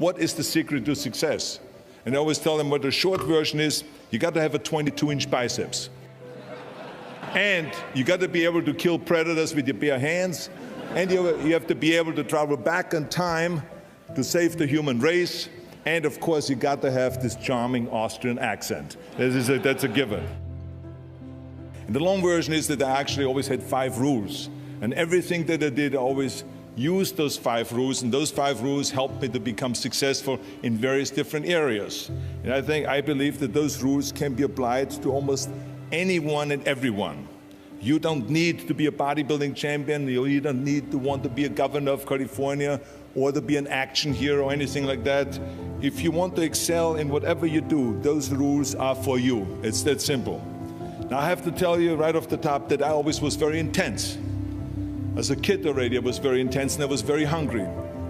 what is the secret to success? And I always tell them what the short version is, you got to have a 22-inch biceps. And you got to be able to kill predators with your bare hands. And you have to be able to travel back in time to save the human race. And of course, you got to have this charming Austrian accent. That's a given. And the long version is that I actually always had 5 rules. And everything that I did, I always used those 5 rules, and those 5 rules helped me to become successful in various different areas. And I believe that those rules can be applied to almost anyone and everyone. You don't need to be a bodybuilding champion, you don't need to want to be a governor of California or to be an action hero or anything like that. If you want to excel in whatever you do, those rules are for you. It's that simple. Now I have to tell you right off the top that I always was very intense. As a kid already, I was very intense and I was very hungry.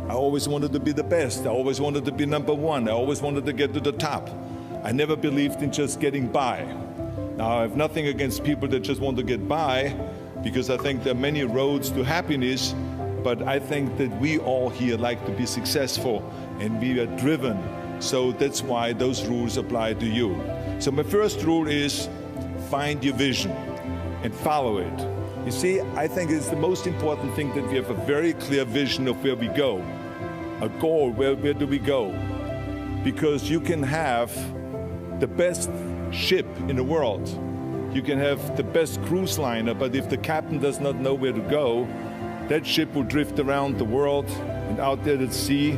I always wanted to be the best. I always wanted to be number one. I always wanted to get to the top. I never believed in just getting by. Now, I have nothing against people that just want to get by, because I think there are many roads to happiness, but I think that we all here like to be successful and we are driven. So that's why those rules apply to you. So my first rule is find your vision and follow it. You see, I think it's the most important thing that we have a very clear vision of where we go, a goal, where do we go? Because you can have the best ship in the world, you can have the best cruise liner, but if the captain does not know where to go, that ship will drift around the world and out there at sea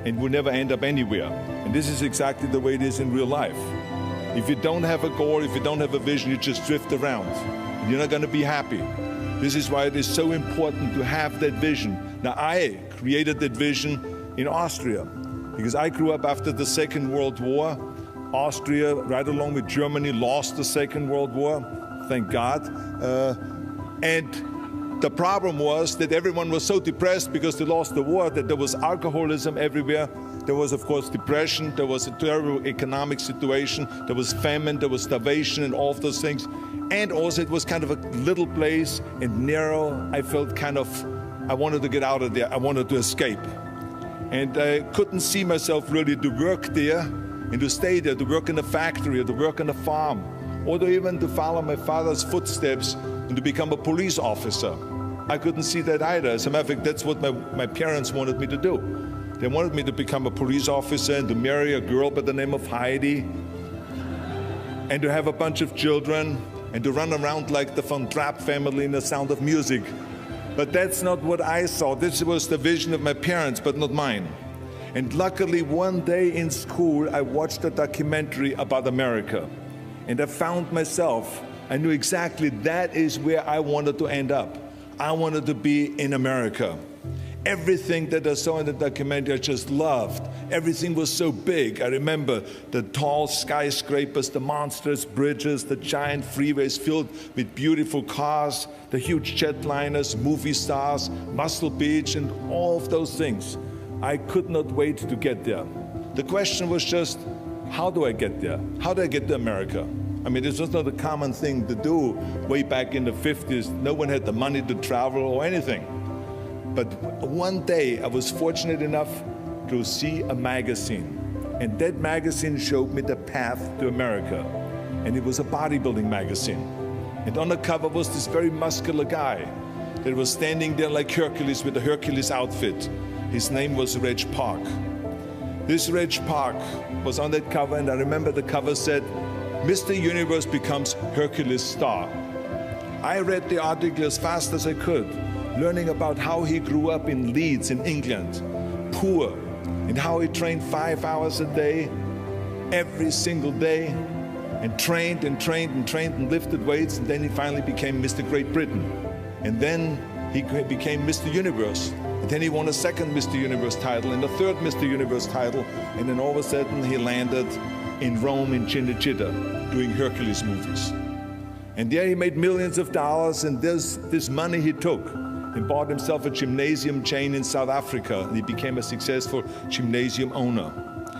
and will never end up anywhere. And this is exactly the way it is in real life. If you don't have a goal, if you don't have a vision, you just drift around and you're not going to be happy. This is why it is so important to have that vision. Now, I created that vision in Austria because I grew up after the Second World War. Austria, right along with Germany, lost the Second World War, thank God. And the problem was that everyone was so depressed because they lost the war that there was alcoholism everywhere. There was, of course, depression. There was a terrible economic situation. There was famine. There was starvation and all of those things. And also it was kind of a little place and narrow. I felt I wanted to get out of there. I wanted to escape. And I couldn't see myself really to work there and to stay there, to work in a factory or to work on a farm, or to even to follow my father's footsteps and to become a police officer. I couldn't see that either. As a matter of fact, that's what my parents wanted me to do. They wanted me to become a police officer and to marry a girl by the name of Heidi and to have a bunch of children and to run around like the Von Trapp family in The Sound of Music. But that's not what I saw. This was the vision of my parents, but not mine. And luckily, one day in school, I watched a documentary about America. And I found myself, I knew exactly that is where I wanted to end up. I wanted to be in America. Everything that I saw in the documentary, I just loved. Everything was so big. I remember the tall skyscrapers, the monstrous bridges, the giant freeways filled with beautiful cars, the huge jetliners, movie stars, Muscle Beach, and all of those things. I could not wait to get there. The question was just, how do I get there? How do I get to America? I mean, this was not a common thing to do way back in the 50s. No one had the money to travel or anything. But one day I was fortunate enough to see a magazine. And that magazine showed me the path to America. And it was a bodybuilding magazine. And on the cover was this very muscular guy that was standing there like Hercules with a Hercules outfit. His name was Reg Park. This Reg Park was on that cover, and I remember the cover said, Mr. Universe becomes Hercules star. I read the article as fast as I could, learning about how he grew up in Leeds in England, poor, and how he trained 5 hours a day, every single day, and trained and trained and trained and lifted weights, and then he finally became Mr. Great Britain. And then he became Mr. Universe. And then he won a second Mr. Universe title and a third Mr. Universe title, and then all of a sudden he landed in Rome in Cinecittà doing Hercules movies. And there he made millions of dollars, and this money he took and bought himself a gymnasium chain in South Africa, and he became a successful gymnasium owner.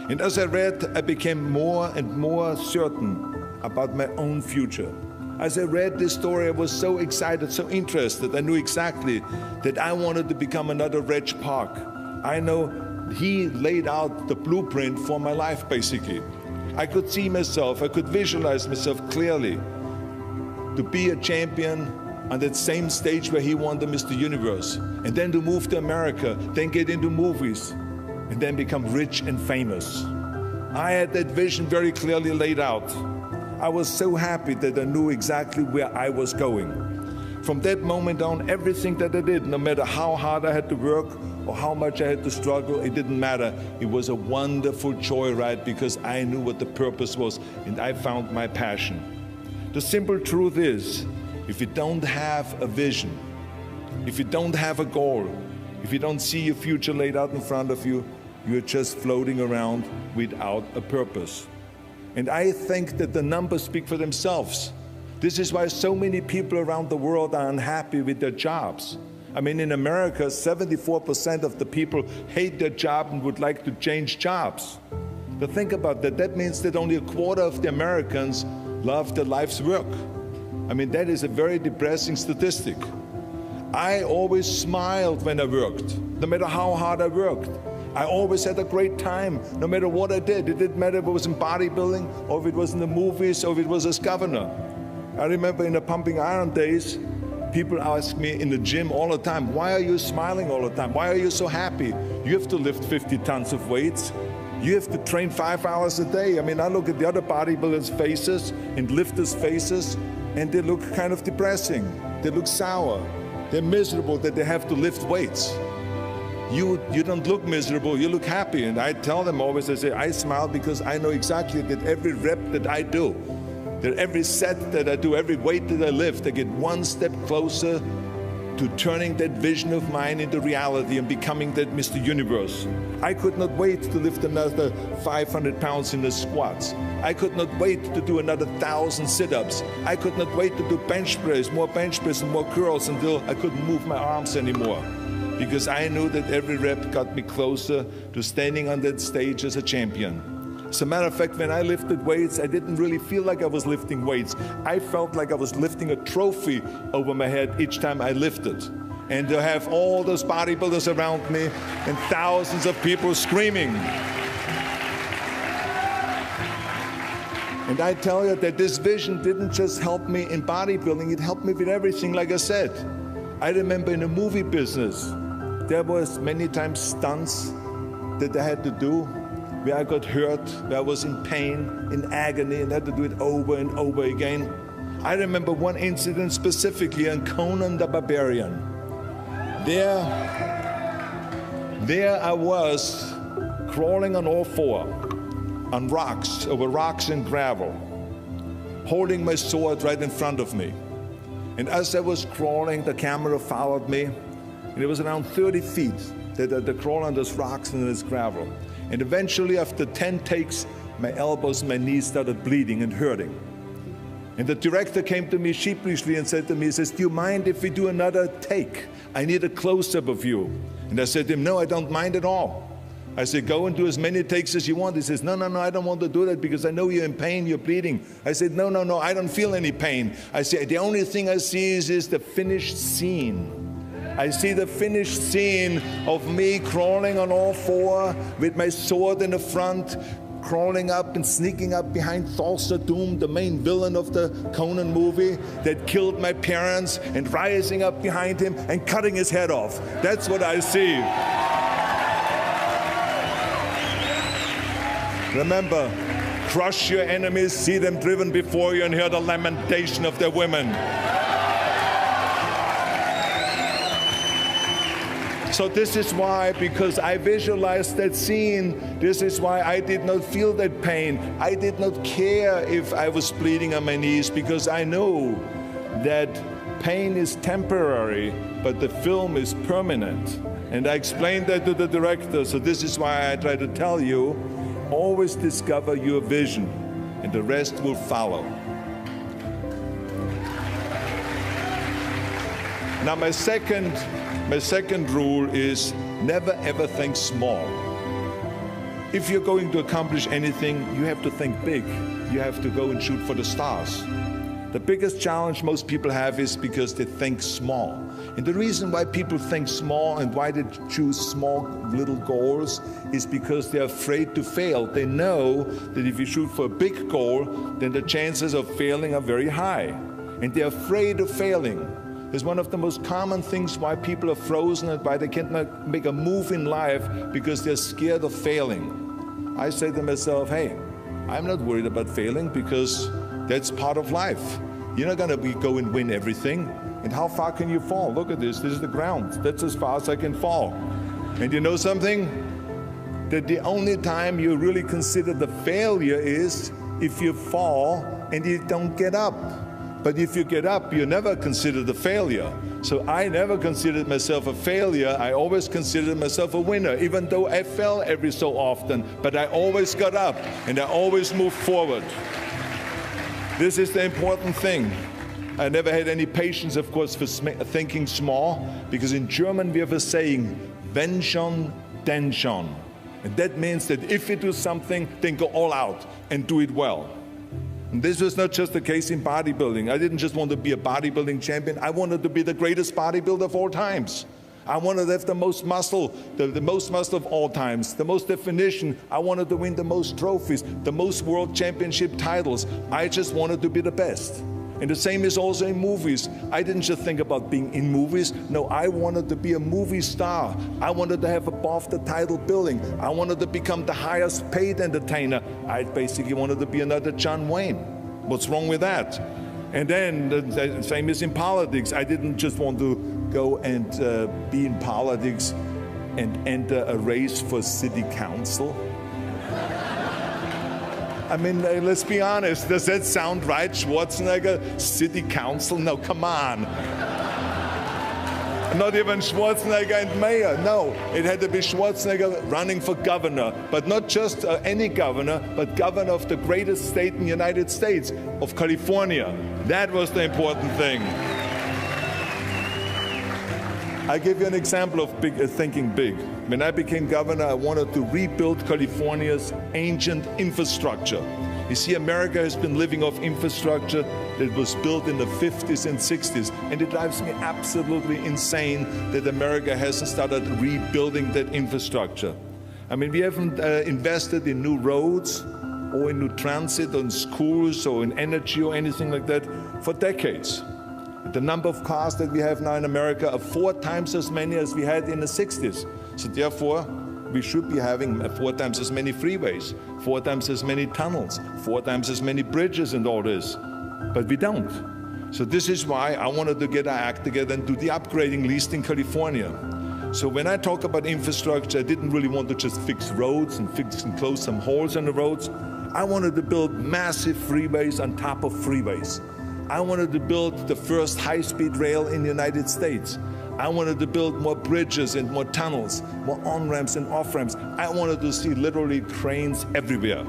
And as I read, I became more and more certain about my own future. As I read this story, I was so excited, so interested. I knew exactly that I wanted to become another Reg Park. I know he laid out the blueprint for my life, basically. I could see myself, I could visualize myself clearly to be a champion on that same stage where he won the Mr. Universe, and then to move to America, then get into movies, and then become rich and famous. I had that vision very clearly laid out. I was so happy that I knew exactly where I was going. From that moment on, everything that I did, no matter how hard I had to work or how much I had to struggle, it didn't matter. It was a wonderful joyride because I knew what the purpose was and I found my passion. The simple truth is, if you don't have a vision, if you don't have a goal, if you don't see your future laid out in front of you, you're just floating around without a purpose. And I think that the numbers speak for themselves. This is why so many people around the world are unhappy with their jobs. I mean, in America, 74% of the people hate their job and would like to change jobs. But think about that. That means that only a quarter of the Americans love their life's work. I mean, that is a very depressing statistic. I always smiled when I worked, no matter how hard I worked. I always had a great time, no matter what I did. It didn't matter if it was in bodybuilding, or if it was in the movies, or if it was as governor. I remember in the pumping iron days, people ask me in the gym all the time, why are you smiling all the time? Why are you so happy? You have to lift 50 tons of weights. You have to train 5 hours a day. I mean, I look at the other bodybuilders' faces and lifters' faces, and they look kind of depressing. They look sour. They're miserable that they have to lift weights. You don't look miserable, you look happy. And I tell them always, I say, I smile because I know exactly that every rep that I do, that every set that I do, every weight that I lift, I get one step closer to turning that vision of mine into reality and becoming that Mr. Universe. I could not wait to lift another 500 pounds in the squats. I could not wait to do another 1,000 sit-ups. I could not wait to do bench press, more bench press and more curls until I couldn't move my arms anymore. Because I knew that every rep got me closer to standing on that stage as a champion. As a matter of fact, when I lifted weights, I didn't really feel like I was lifting weights. I felt like I was lifting a trophy over my head each time I lifted. And to have all those bodybuilders around me and thousands of people screaming. And I tell you that this vision didn't just help me in bodybuilding, it helped me with everything, like I said. I remember in the movie business, there was many times stunts that I had to do where I got hurt, where I was in pain, in agony, and had to do it over and over again. I remember one incident specifically on Conan the Barbarian. There I was crawling on all four, on rocks, over rocks and gravel, holding my sword right in front of me. And as I was crawling, the camera followed me, and it was around 30 feet that I crawl on those rocks and this gravel. And eventually, after 10 takes, my elbows and my knees started bleeding and hurting. And the director came to me sheepishly and said to me, he says, do you mind if we do another take? I need a close-up of you. And I said to him, no, I don't mind at all. I said, go and do as many takes as you want. He says, no, I don't want to do that because I know you're in pain, you're bleeding. I said, no, I don't feel any pain. I said, the only thing I see is the finished scene. I see the finished scene of me crawling on all four with my sword in the front, crawling up and sneaking up behind Thulsa Doom, the main villain of the Conan movie that killed my parents, and rising up behind him and cutting his head off. That's what I see. Remember, crush your enemies, see them driven before you, and hear the lamentation of their women. So this is why, because I visualized that scene, this is why I did not feel that pain. I did not care if I was bleeding on my knees, because I know that pain is temporary, but the film is permanent. And I explained that to the director, so this is why I try to tell you, always discover your vision, and the rest will follow. Now my second rule is never ever think small. If you're going to accomplish anything, you have to think big. You have to go and shoot for the stars. The biggest challenge most people have is because they think small. And the reason why people think small and why they choose small little goals is because they're afraid to fail. They know that if you shoot for a big goal, then the chances of failing are very high. And they're afraid of failing. It's one of the most common things why people are frozen and why they cannot make a move in life, because they're scared of failing. I say to myself, hey, I'm not worried about failing because that's part of life. You're not going to go and win everything. And how far can you fall? Look at this. This is the ground. That's as far as I can fall. And you know something? That the only time you really consider the failure is if you fall and you don't get up. But if you get up, you never consider the failure. So I never considered myself a failure. I always considered myself a winner, even though I fell every so often. But I always got up and I always moved forward. This is the important thing. I never had any patience, of course, for thinking small, because in German we have a saying, wenn schon, denn schon. And that means that if you do something, then go all out and do it well. And this was not just the case in bodybuilding. I didn't just want to be a bodybuilding champion. I wanted to be the greatest bodybuilder of all times. I wanted to have the most muscle, the most muscle of all times, the most definition. I wanted to win the most trophies, the most world championship titles. I just wanted to be the best. And the same is also in movies. I didn't just think about being in movies. No, I wanted to be a movie star. I wanted to have above the title billing. I wanted to become the highest paid entertainer. I basically wanted to be another John Wayne. What's wrong with that? And then the same is in politics. I didn't just want to go and be in politics and enter a race for city council. I mean, let's be honest. Does that sound right, Schwarzenegger? City council? No, come on. Not even Schwarzenegger and mayor. No, it had to be Schwarzenegger running for governor. But not just any governor, but governor of the greatest state in the United States, of California. That was the important thing. I give you an example of thinking big. When I became governor, I wanted to rebuild California's ancient infrastructure. You see, America has been living off infrastructure that was built in the 50s and 60s, and it drives me absolutely insane that America hasn't started rebuilding that infrastructure. I mean, we haven't invested in new roads or in new transit, or in schools, or in energy, or anything like that for decades. The number of cars that we have now in America are 4 times as many as we had in the 60s. So therefore, we should be having 4 times as many freeways, 4 times as many tunnels, 4 times as many bridges and all this. But we don't. So this is why I wanted to get our act together and do the upgrading, at least in California. So when I talk about infrastructure, I didn't really want to just fix roads and fix and close some holes on the roads. I wanted to build massive freeways on top of freeways. I wanted to build the first high-speed rail in the United States. I wanted to build more bridges and more tunnels, more on-ramps and off-ramps. I wanted to see literally trains everywhere.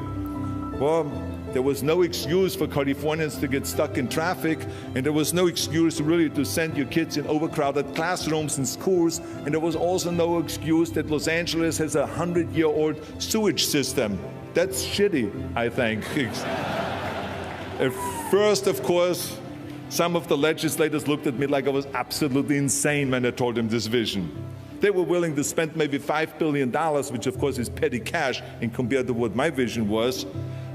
Well, there was no excuse for Californians to get stuck in traffic, and there was no excuse really to send your kids in overcrowded classrooms in schools, and there was also no excuse that Los Angeles has a 100-year-old sewage system. That's shitty, I think. At first, of course, some of the legislators looked at me like I was absolutely insane when I told them this vision. They were willing to spend maybe $5 billion, which of course is petty cash in compared to what my vision was.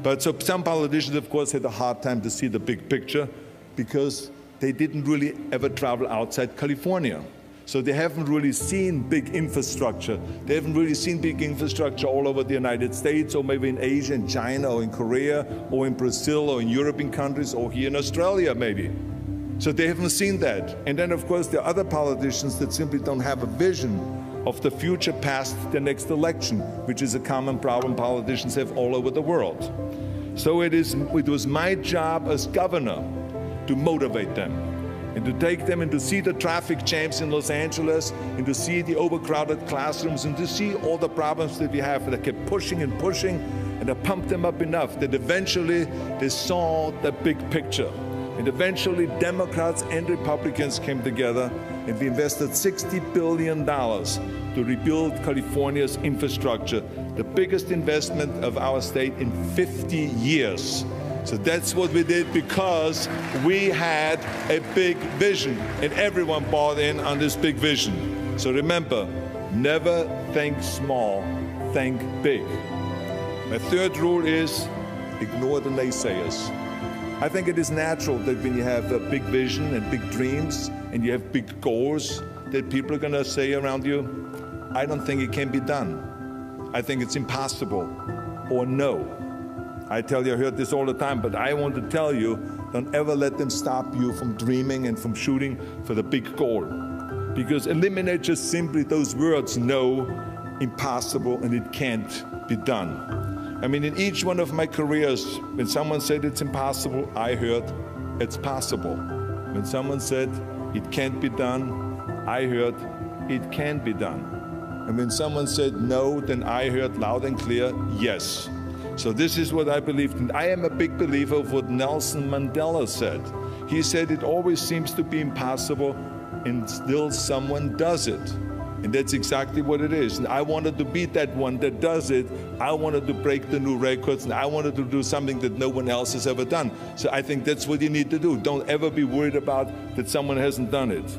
But so some politicians, of course, had a hard time to see the big picture because they didn't really ever travel outside California. So they haven't really seen big infrastructure. They haven't really seen big infrastructure all over the United States, or maybe in Asia, in China, or in Korea, or in Brazil, or in European countries, or here in Australia, maybe. So they haven't seen that. And then, of course, there are other politicians that simply don't have a vision of the future past the next election, which is a common problem politicians have all over the world. So it was my job as governor to motivate them, and to take them and to see the traffic jams in Los Angeles, and to see the overcrowded classrooms, and to see all the problems that we have. And I kept pushing and pushing, and I pumped them up enough that eventually they saw the big picture. And eventually Democrats and Republicans came together, and we invested $60 billion to rebuild California's infrastructure, the biggest investment of our state in 50 years. So that's what we did because we had a big vision and everyone bought in on this big vision. So remember, never think small, think big. My third rule is ignore the naysayers. I think it is natural that when you have a big vision and big dreams and you have big goals that people are going to say around you, I don't think it can be done. I think it's impossible or no. I tell you, I heard this all the time, but I want to tell you, don't ever let them stop you from dreaming and from shooting for the big goal. Because eliminate just simply those words, no, impossible, and it can't be done. I mean, in each one of my careers, when someone said it's impossible, I heard it's possible. When someone said it can't be done, I heard it can be done. And when someone said no, then I heard loud and clear, yes. So this is what I believed in. I am a big believer of what Nelson Mandela said. He said it always seems to be impossible and still someone does it. And that's exactly what it is. And I wanted to be that one that does it. I wanted to break the new records, and I wanted to do something that no one else has ever done. So I think that's what you need to do. Don't ever be worried about that someone hasn't done it.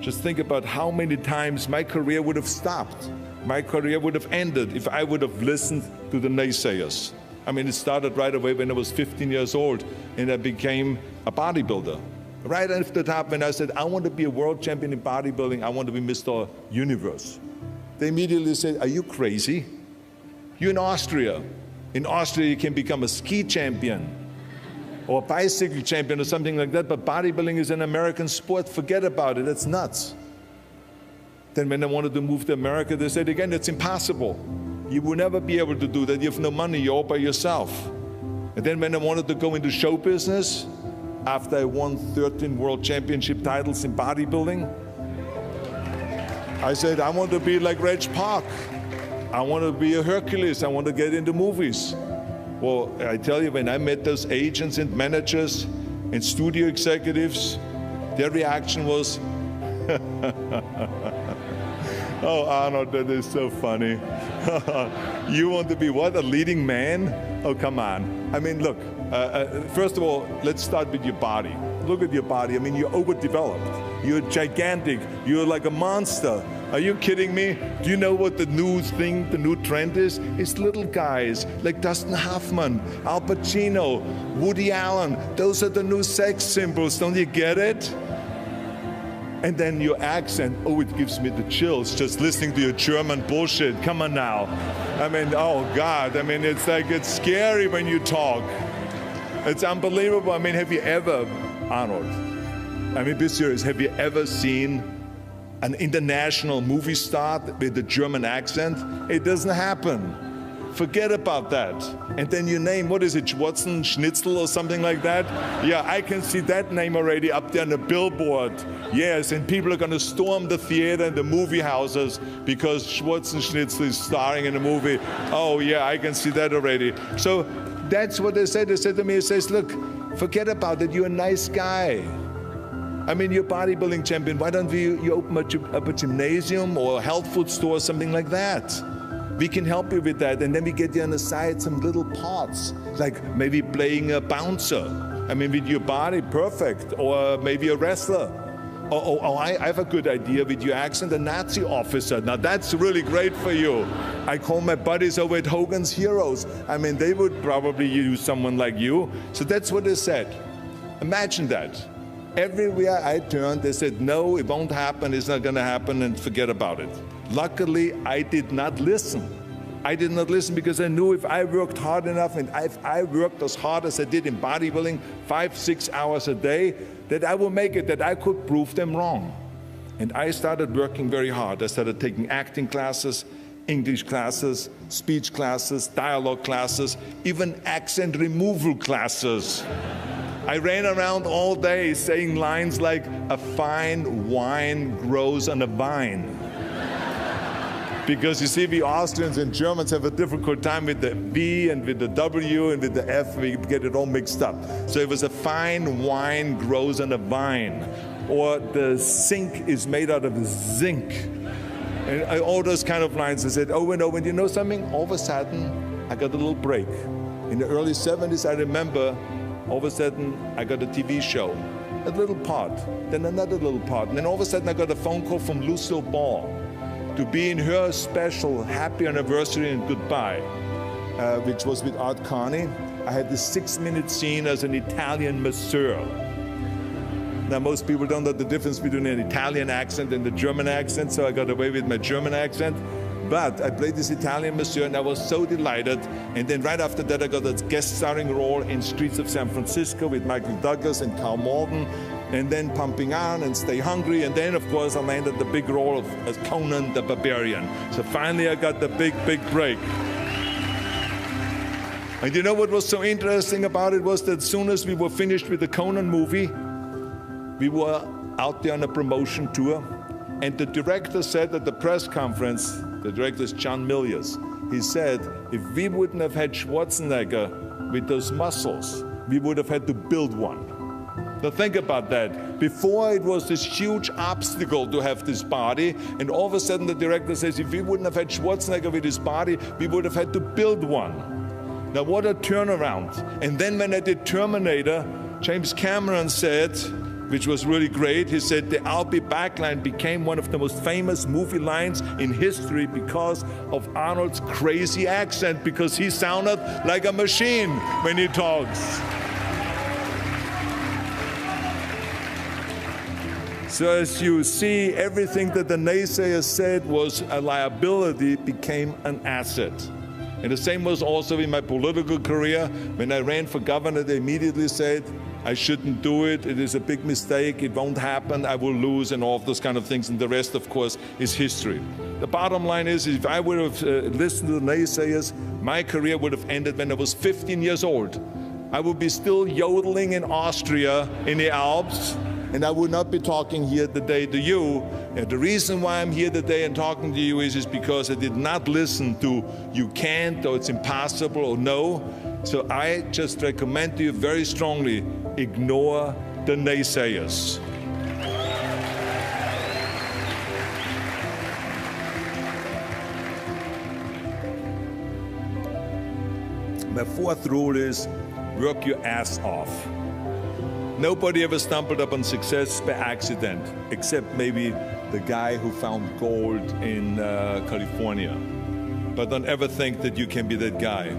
Just think about how many times my career would have stopped. My career would have ended if I would have listened to the naysayers. I mean, it started right away when I was 15 years old and I became a bodybuilder. Right after that, when I said, I want to be a world champion in bodybuilding, I want to be Mr. Universe. They immediately said, are you crazy? You're in Austria. In Austria, you can become a ski champion or a bicycle champion or something like that, but bodybuilding is an American sport. Forget about it, that's nuts. Then when I wanted to move to America, they said again, it's impossible. You will never be able to do that. You have no money, you're all by yourself. And then when I wanted to go into show business, after I won 13 world championship titles in bodybuilding, I said, I want to be like Reg Park. I want to be a Hercules. I want to get into movies. Well, I tell you, when I met those agents and managers and studio executives, their reaction was, oh, Arnold, that is so funny. You want to be what, a leading man? Oh, come on. I mean, look, first of all, let's start with your body. Look at your body. I mean, you're overdeveloped. You're gigantic. You're like a monster. Are you kidding me? Do you know what the new thing, the new trend is? It's little guys like Dustin Hoffman, Al Pacino, Woody Allen. Those are the new sex symbols. Don't you get it? And then your accent, oh, it gives me the chills just listening to your German bullshit. Come on now. I mean, oh God, I mean, it's like, it's scary when you talk. It's unbelievable. I mean, have you ever, Arnold, I mean, be serious, have you ever seen an international movie star with a German accent? It doesn't happen. Forget about that. And then you name, what is it, Schwarzen, Schnitzel or something like that? Yeah, I can see that name already up there on the billboard. Yes, and people are going to storm the theater and the movie houses because Schwarzen Schnitzel is starring in a movie. Oh yeah, I can see that already. So that's what they said. They said to me, it says, look, forget about it, you're a nice guy. I mean, you're a bodybuilding champion. Why don't you open up a gymnasium or a health food store or something like that? We can help you with that, and then we get you on the side some little parts, like maybe playing a bouncer. I mean, with your body, perfect, or maybe a wrestler. I have a good idea with your accent, a Nazi officer. Now that's really great for you. I call my buddies over at Hogan's Heroes. I mean, they would probably use someone like you. So that's what they said. Imagine that. Everywhere I turned, they said, no, it won't happen, it's not gonna happen, and forget about it. Luckily, I did not listen. I did not listen because I knew if I worked hard enough and if I worked as hard as I did in bodybuilding, 5-6 hours a day, that I will make it, that I could prove them wrong. And I started working very hard. I started taking acting classes, English classes, speech classes, dialogue classes, even accent removal classes. I ran around all day saying lines like, a fine wine grows on a vine. Because you see, we Austrians and Germans have a difficult time with the V and with the W and with the F, we get it all mixed up. So it was a fine wine grows on a vine. Or the sink is made out of zinc. And all those kind of lines. I said, over and over, and you know something? All of a sudden, I got a little break. In the early 70s, I remember All of a sudden, I got a TV show, a little part, then another little part. And then all of a sudden, I got a phone call from Lucille Ball to be in her special Happy Anniversary and Goodbye, which was with Art Carney. I had this 6-minute scene as an Italian masseur. Now, most people don't know the difference between an Italian accent and the German accent, so I got away with my German accent. But I played this Italian masseur, and I was so delighted. And then right after that, I got a guest starring role in Streets of San Francisco with Michael Douglas and Carl Malden, and then Pumping Iron and Stay Hungry. And then, of course, I landed the big role as Conan the Barbarian. So finally, I got the big, big break. And you know what was so interesting about it was that as soon as we were finished with the Conan movie, we were out there on a promotion tour, and the director said at the press conference, the director is John Milius, he said, if we wouldn't have had Schwarzenegger with those muscles, we would have had to build one. Now think about that. Before it was this huge obstacle to have this body, and all of a sudden the director says, if we wouldn't have had Schwarzenegger with his body, we would have had to build one. Now what a turnaround. And then when I did Terminator, James Cameron said, which was really great, he said the "I'll be back" line became one of the most famous movie lines in history because of Arnold's crazy accent, because he sounded like a machine when he talks. So as you see, everything that the naysayers said was a liability became an asset. And the same was also in my political career. When I ran for governor, they immediately said, I shouldn't do it, it is a big mistake, it won't happen, I will lose, and all of those kind of things. And the rest, of course, is history. The bottom line is, if I would have listened to the naysayers, my career would have ended when I was 15 years old. I would be still yodeling in Austria, in the Alps, and I would not be talking here today to you. And the reason why I'm here today and talking to you is because I did not listen to you can't, or it's impossible, or no. So I just recommend to you very strongly, ignore the naysayers. My fourth rule is work your ass off. Nobody ever stumbled upon success by accident, except maybe the guy who found gold in California. But don't ever think that you can be that guy.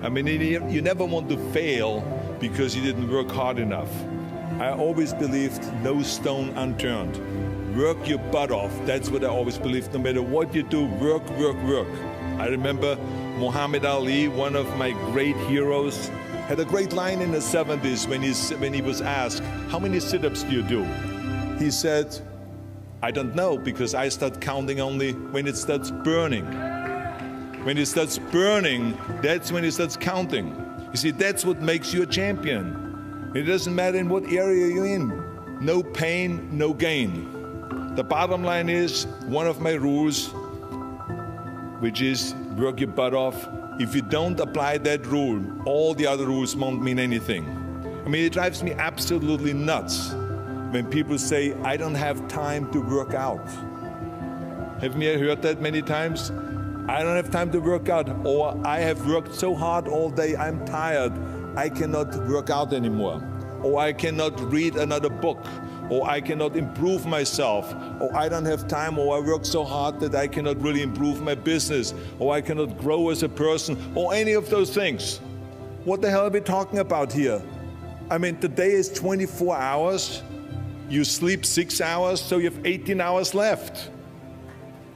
I mean, you never want to fail because you didn't work hard enough. I always believed no stone unturned. Work your butt off. That's what I always believed. No matter what you do, work, work, work. I remember Muhammad Ali, one of my great heroes, had a great line in the 70s when he was asked, how many sit-ups do you do? He said, I don't know, because I start counting only when it starts burning. When it starts burning, that's when it starts counting. You see, that's what makes you a champion. It doesn't matter in what area you're in. No pain, no gain. The bottom line is, one of my rules, which is work your butt off. If you don't apply that rule, all the other rules won't mean anything. I mean, it drives me absolutely nuts when people say, I don't have time to work out. Have you heard that many times? I don't have time to work out, or I have worked so hard all day, I'm tired, I cannot work out anymore. Or I cannot read another book, or I cannot improve myself, or I don't have time, or I work so hard that I cannot really improve my business, or I cannot grow as a person, or any of those things. What the hell are we talking about here? I mean, the day is 24 hours, you sleep 6 hours, so you have 18 hours left.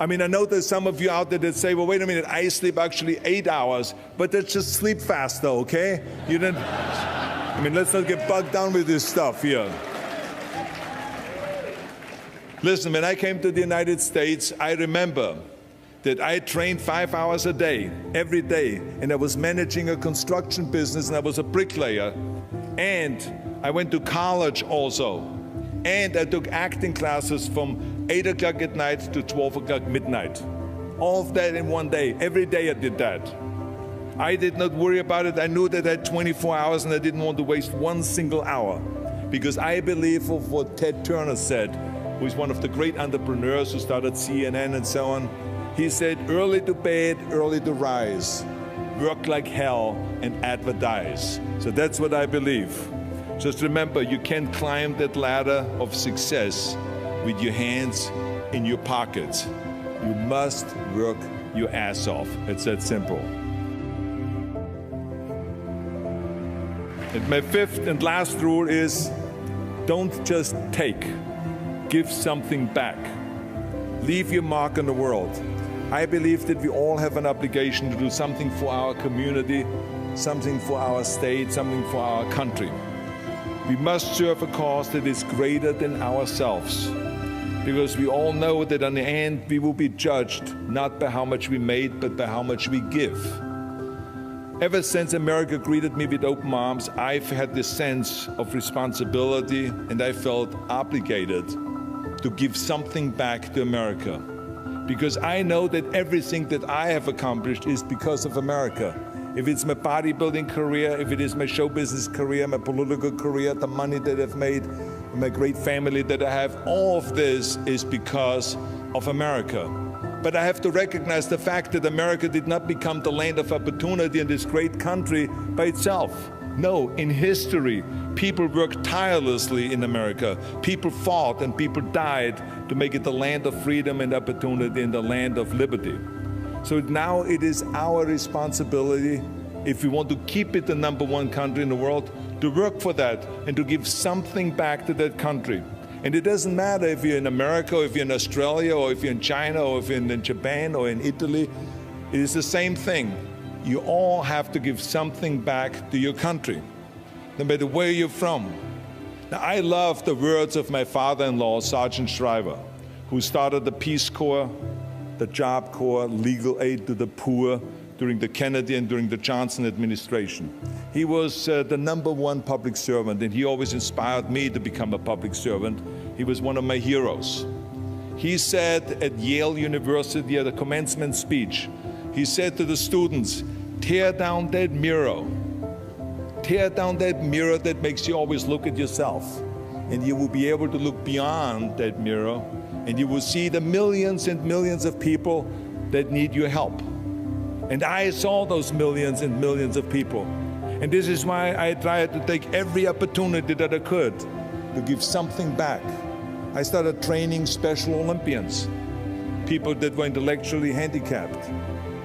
I mean, I know there's some of you out there that say, well, wait a minute, I sleep actually 8 hours, but that's just sleep faster, okay? You didn't, I mean, let's not get bogged down with this stuff here. Listen, when I came to the United States, I remember that I trained 5 hours a day, every day, and I was managing a construction business, and I was a bricklayer, and I went to college also, and I took acting classes from 8 o'clock at night to 12 o'clock midnight. All of that in one day. Every day I did that. I did not worry about it. I knew that I had 24 hours and I didn't want to waste one single hour, because I believe of what Ted Turner said, who is one of the great entrepreneurs who started CNN and so on. He said, early to bed, early to rise. Work like hell and advertise. So that's what I believe. Just remember, you can't climb that ladder of success with your hands in your pockets. You must work your ass off. It's that simple. And my fifth and last rule is, don't just take, give something back. Leave your mark on the world. I believe that we all have an obligation to do something for our community, something for our state, something for our country. We must serve a cause that is greater than ourselves, because we all know that in the end we will be judged not by how much we made, but by how much we give. Ever since America greeted me with open arms, I've had this sense of responsibility, and I felt obligated to give something back to America. Because I know that everything that I have accomplished is because of America. If it's my bodybuilding career, if it is my show business career, my political career, the money that I've made, my great family that I have, all of this is because of America. But I have to recognize the fact that America did not become the land of opportunity in this great country by itself. No, in history, people worked tirelessly in America. People fought and people died to make it the land of freedom and opportunity and the land of liberty. So now it is our responsibility, if we want to keep it the #1 country in the world, to work for that and to give something back to that country. And it doesn't matter if you're in America, or if you're in Australia, or if you're in China, or if you're in Japan, or in Italy. It is the same thing. You all have to give something back to your country, no matter where you're from. Now, I love the words of my father-in-law, Sergeant Shriver, who started the Peace Corps, the Job Corps, legal aid to the poor during the Kennedy and during the Johnson administration. He was the #1 public servant, and he always inspired me to become a public servant. He was one of my heroes. He said at Yale University at a commencement speech, he said to the students, tear down that mirror. Tear down that mirror that makes you always look at yourself. And you will be able to look beyond that mirror, and you will see the millions and millions of people that need your help. And I saw those millions and millions of people. And this is why I tried to take every opportunity that I could to give something back. I started training Special Olympians, people that were intellectually handicapped,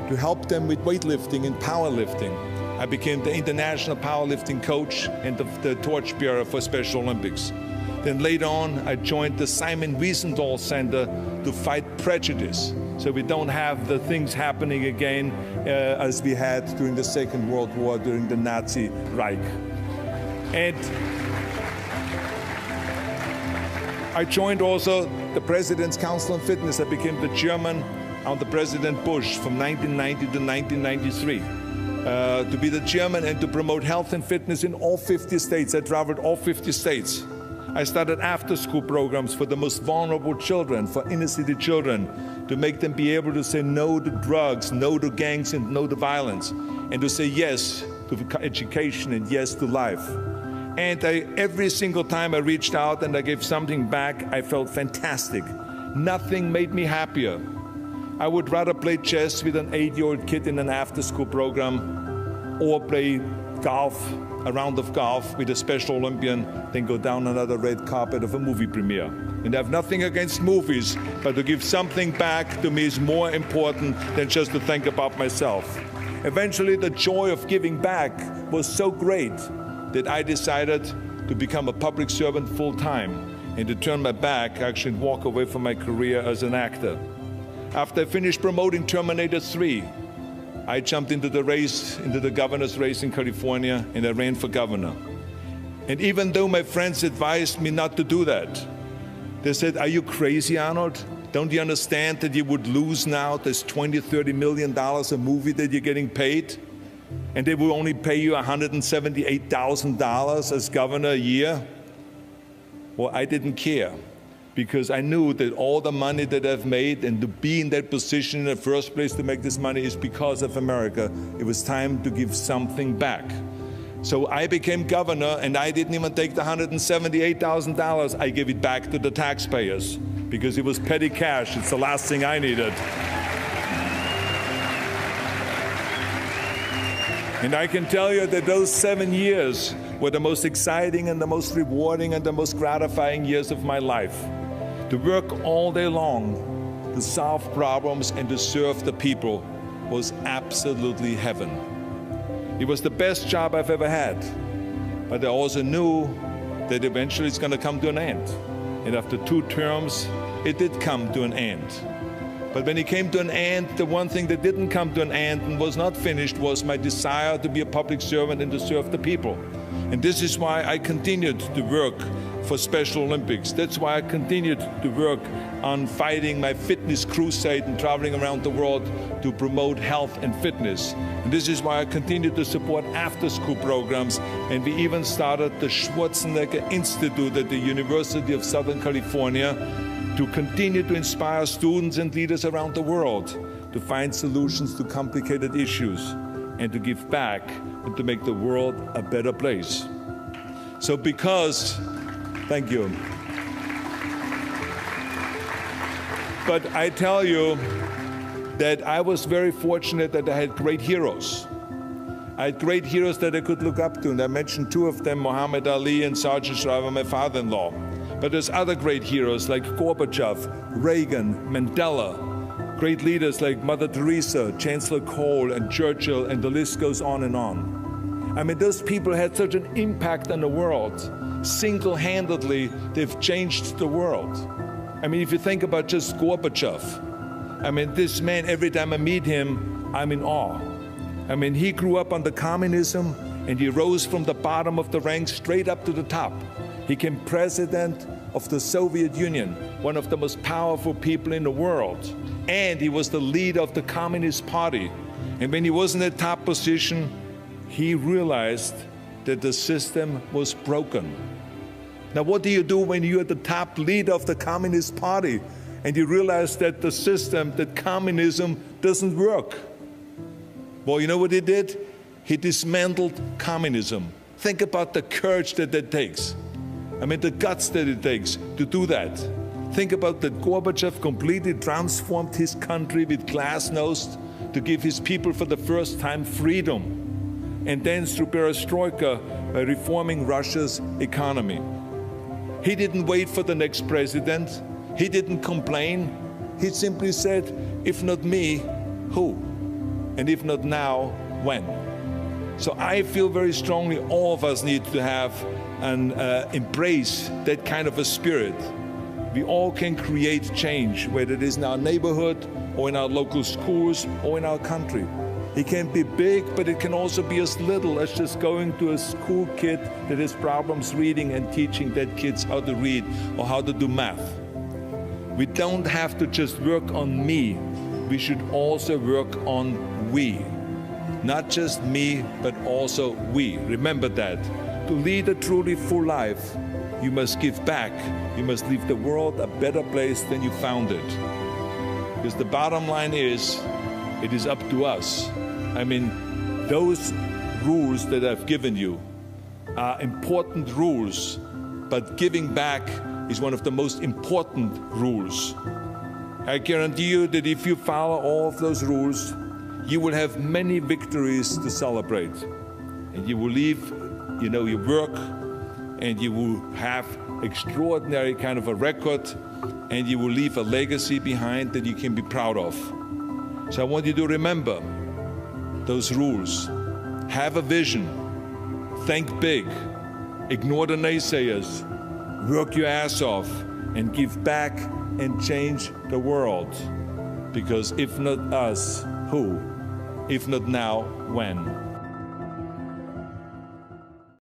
to help them with weightlifting and powerlifting. I became the international powerlifting coach and the torchbearer for Special Olympics. Then later on, I joined the Simon Wiesenthal Center to fight prejudice, so we don't have the things happening again as we had during the Second World War, during the Nazi Reich. And I joined also the President's Council on Fitness. I became the chairman under President Bush from 1990 to 1993. To be the chairman and to promote health and fitness in all 50 states. I traveled all 50 states. I started after-school programs for the most vulnerable children, for inner-city children, to make them be able to say no to drugs, no to gangs, and no to violence, and to say yes to education and yes to life. And every single time I reached out and I gave something back, I felt fantastic. Nothing made me happier. I would rather play chess with an 8-year-old kid in an after-school program or play golf, a round of golf with a Special Olympian, then go down another red carpet of a movie premiere. And I have nothing against movies, but to give something back to me is more important than just to think about myself. Eventually, the joy of giving back was so great that I decided to become a public servant full-time and to turn my back, actually, and walk away from my career as an actor. After I finished promoting Terminator 3, I jumped into the race, into the governor's race in California, and I ran for governor. And even though my friends advised me not to do that, they said, "Are you crazy, Arnold? Don't you understand that you would lose now this $20, $30 million a movie that you're getting paid? And they will only pay you $178,000 as governor a year?" Well, I didn't care, because I knew that all the money that I've made and to be in that position in the first place to make this money is because of America. It was time to give something back. So I became governor, and I didn't even take the $178,000. I gave it back to the taxpayers because it was petty cash. It's the last thing I needed. And I can tell you that those 7 years were the most exciting and the most rewarding and the most gratifying years of my life. To work all day long, to solve problems and to serve the people was absolutely heaven. It was the best job I've ever had, but I also knew that eventually it's going to come to an end. And after 2 terms, it did come to an end. But when it came to an end, the one thing that didn't come to an end and was not finished was my desire to be a public servant and to serve the people. And this is why I continued to work for Special Olympics. That's why I continued to work on fighting my fitness crusade and traveling around the world to promote health and fitness. And this is why I continued to support after-school programs, and we even started the Schwarzenegger Institute at the University of Southern California to continue to inspire students and leaders around the world to find solutions to complicated issues and to give back and to make the world a better place. So thank you. But I tell you that I was very fortunate that I had great heroes. I had great heroes that I could look up to, and I mentioned 2 of them, Muhammad Ali and Sergeant Shriver, my father-in-law. But there's other great heroes like Gorbachev, Reagan, Mandela, great leaders like Mother Teresa, Chancellor Kohl, and Churchill, and the list goes on and on. I mean, those people had such an impact on the world. Single-handedly, they've changed the world. I mean, if you think about just Gorbachev, I mean, this man, every time I meet him, I'm in awe. I mean, he grew up under communism, and he rose from the bottom of the ranks straight up to the top. He became president of the Soviet Union, one of the most powerful people in the world. And he was the leader of the Communist Party. And when he was in the top position, he realized that the system was broken. Now, what do you do when you're the top leader of the Communist Party and you realize that the system, that communism, doesn't work? Well, you know what he did? He dismantled communism. Think about the courage that takes. I mean, the guts that it takes to do that. Think about that Gorbachev completely transformed his country with glasnost to give his people for the first time freedom. And then through perestroika, by reforming Russia's economy. He didn't wait for the next president. He didn't complain. He simply said, if not me, who? And if not now, when? So I feel very strongly all of us need to have and embrace that kind of a spirit. We all can create change, whether it is in our neighborhood or in our local schools or in our country. It can be big, but it can also be as little as just going to a school kid that has problems reading and teaching that kids how to read or how to do math. We don't have to just work on me. We should also work on we. Not just me, but also we. Remember that. To lead a truly full life, you must give back. You must leave the world a better place than you found it. Because the bottom line is, it is up to us. I mean, those rules that I've given you are important rules, but giving back is one of the most important rules. I guarantee you that if you follow all of those rules, you will have many victories to celebrate. And you will leave, your work, and you will have extraordinary kind of a record, and you will leave a legacy behind that you can be proud of. So I want you to remember those rules. Have a vision. Think big. Ignore the naysayers. Work your ass off and give back and change the world. Because if not us, who? If not now, when?